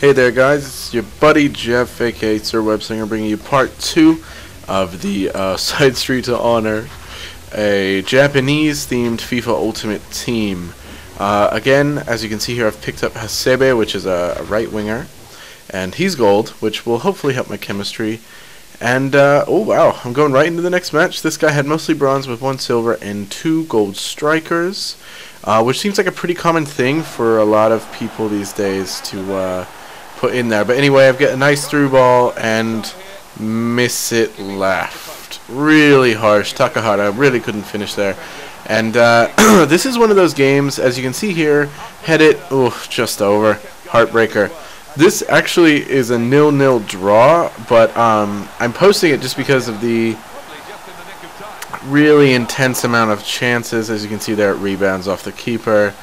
Hey there guys, it's your buddy Jeff aka Sir Websinger bringing you part 2 of the Sidestreet to Honor, a Japanese themed FIFA Ultimate Team. Again, as you can see here, I've picked up Hasebe, which is a right winger, and he's gold, which will hopefully help my chemistry. And oh wow, I'm going right into the next match. This guy had mostly bronze with 1 silver and 2 gold strikers, which seems like a pretty common thing for a lot of people these days to put in there. But anyway, I've got a nice through ball and miss it left. Really harsh. Takahara really couldn't finish there. And this is one of those games, as you can see here, head it, just over. Heartbreaker. This actually is a 0-0 draw, but I'm posting it just because of the really intense amount of chances. As you can see there, it rebounds off the keeper.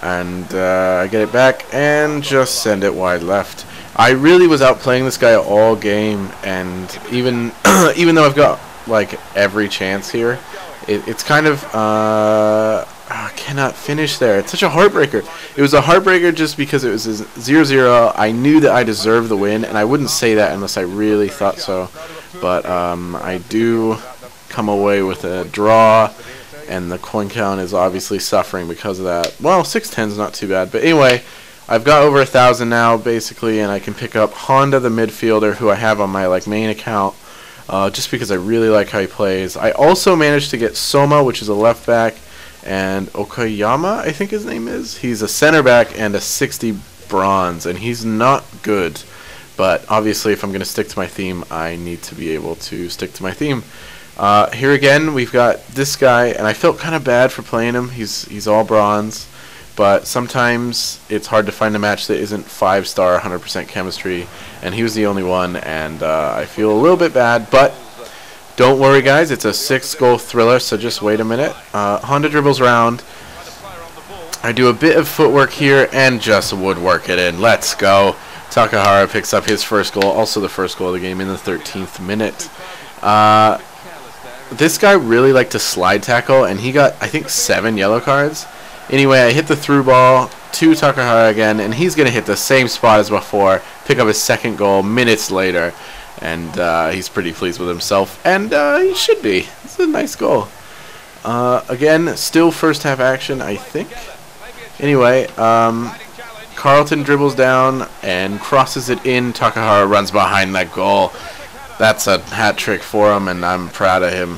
And I get it back and just send it wide left. I really was outplaying this guy all game, and even even though I've got like every chance here, it's kind of I cannot finish there. It's such a heartbreaker. It was a heartbreaker just because it was a 0-0. I knew that I deserved the win, and I wouldn't say that unless I really thought so. But I do come away with a draw. And the coin count is obviously suffering because of that. Well, 610 is not too bad. But anyway, I've got over 1,000 now, basically, and I can pick up Honda, the midfielder, who I have on my main account, just because I really like how he plays. I also managed to get Soma, which is a left back, and Okayama, I think his name is. He's a center back and a 60 bronze, and he's not good. But obviously, if I'm going to stick to my theme, I need to be able to stick to my theme. Here again, we've got this guy, and I felt kind of bad for playing him. He's all bronze, but sometimes it's hard to find a match that isn't 5-star, 100% chemistry, and he was the only one, and I feel a little bit bad, but don't worry, guys. It's a 6-goal thriller, so just wait a minute. Honda dribbles around. I do a bit of footwork here and just woodwork it in. Let's go. Takahara picks up his first goal, also the first goal of the game in the 13th minute. This guy really liked to slide tackle, and he got, I think, 7 yellow cards. Anyway, I hit the through ball to Takahara again, and he's going to hit the same spot as before, pick up his second goal minutes later, and he's pretty pleased with himself, and he should be. It's a nice goal. Again, still first half action, I think. Anyway, Carlton dribbles down and crosses it in. Takahara runs behind that goal. That's a hat trick for him, and I'm proud of him.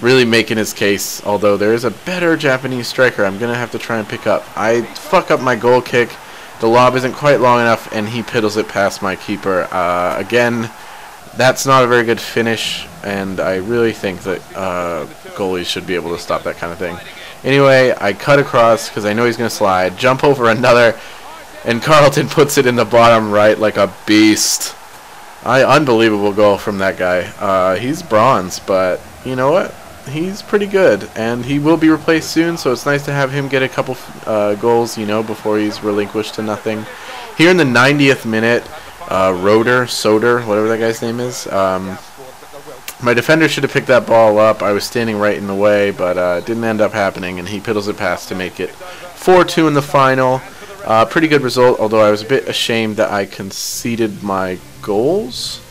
Really making his case, although there is a better Japanese striker I'm going to have to try and pick up. I fuck up my goal kick. The lob isn't quite long enough, and he piddles it past my keeper. Again, that's not a very good finish, and I really think that goalies should be able to stop that kind of thing. Anyway, I cut across because I know he's going to slide. Jump over another, and Carlton puts it in the bottom right like a beast. Unbelievable goal from that guy. He's bronze, but you know what? He's pretty good, and he will be replaced soon, so it's nice to have him get a couple goals, before he's relinquished to nothing. Here in the 90th minute, Soder, whatever that guy's name is, my defender should have picked that ball up. I was standing right in the way, but it didn't end up happening, and he piddles it past to make it 4-2 in the final. Pretty good result, although I was a bit ashamed that I conceded my goals.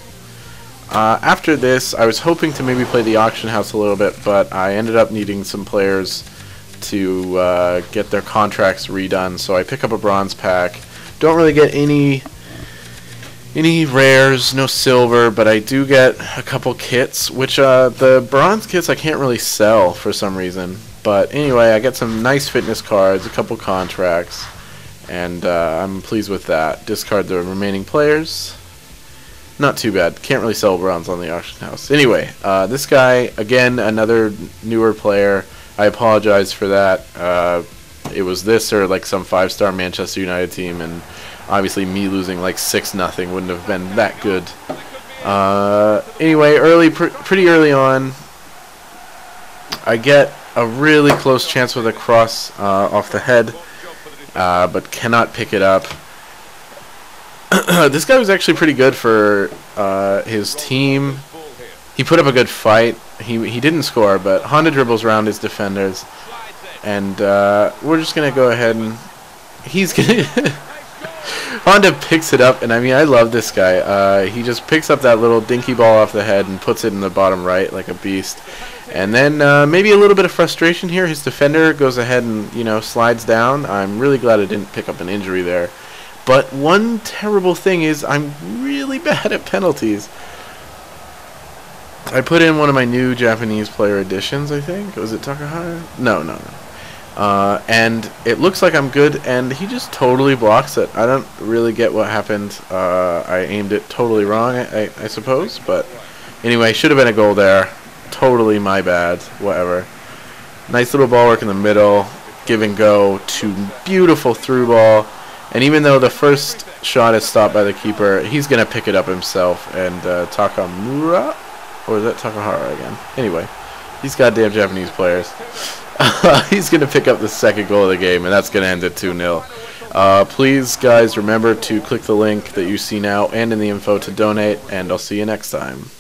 After this, I was hoping to maybe play the auction house a little bit, but I ended up needing some players to get their contracts redone, so I pick up a bronze pack. Don't really get any rares, no silver, but I do get a couple kits, which the bronze kits I can't really sell for some reason. But anyway, I get some nice fitness cards, a couple contracts, and I'm pleased with that. Discard the remaining players. Not too bad. Can't really sell bronze on the auction house. Anyway, this guy, again, another newer player. I apologize for that. It was this or like some 5-star Manchester United team, and obviously me losing like 6-0 wouldn't have been that good. Anyway, pretty early on, I get a really close chance with a cross off the head, but cannot pick it up. This guy was actually pretty good for his team. He put up a good fight. He didn't score, but Honda dribbles around his defenders, and we're just gonna go ahead and he's gonna Honda picks it up, and I mean, I love this guy. He just picks up that little dinky ball off the head and puts it in the bottom right like a beast. And then maybe a little bit of frustration here. His defender goes ahead and, you know, slides down. I'm really glad I didn't pick up an injury there. But one terrible thing is I'm really bad at penalties. I put in one of my new Japanese player editions, I think. Was it Takahara? No. And it looks like I'm good, and he just totally blocks it. I don't really get what happened. I aimed it totally wrong, I suppose. But anyway, should have been a goal there. Totally my bad. Whatever. Nice little ball work in the middle. Give and go to beautiful through ball. And even though the first shot is stopped by the keeper, he's going to pick it up himself. And Takamura? Or is that Takahara again? Anyway, these goddamn Japanese players. He's going to pick up the second goal of the game, and that's going to end at 2-0. Please, guys, remember to click the link that you see now and in the info to donate, and I'll see you next time.